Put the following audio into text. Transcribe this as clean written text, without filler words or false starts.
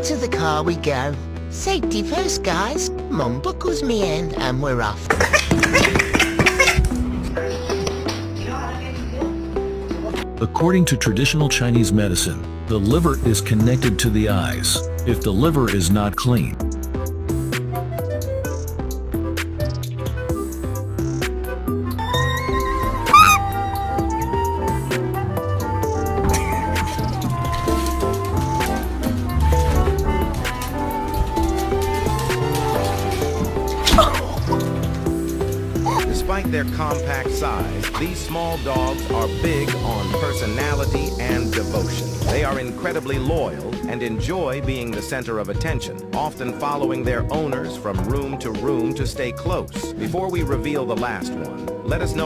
To the car we go. Safety first, guys. Mum buckles me in and we're off. According to traditional Chinese medicine, the liver is connected to the eyes. If the liver is not clean, Despite their compact size, these small dogs are big on personality and devotion. They are incredibly loyal and enjoy being the center of attention, often following their owners from room to stay close. Before we reveal the last one, let us know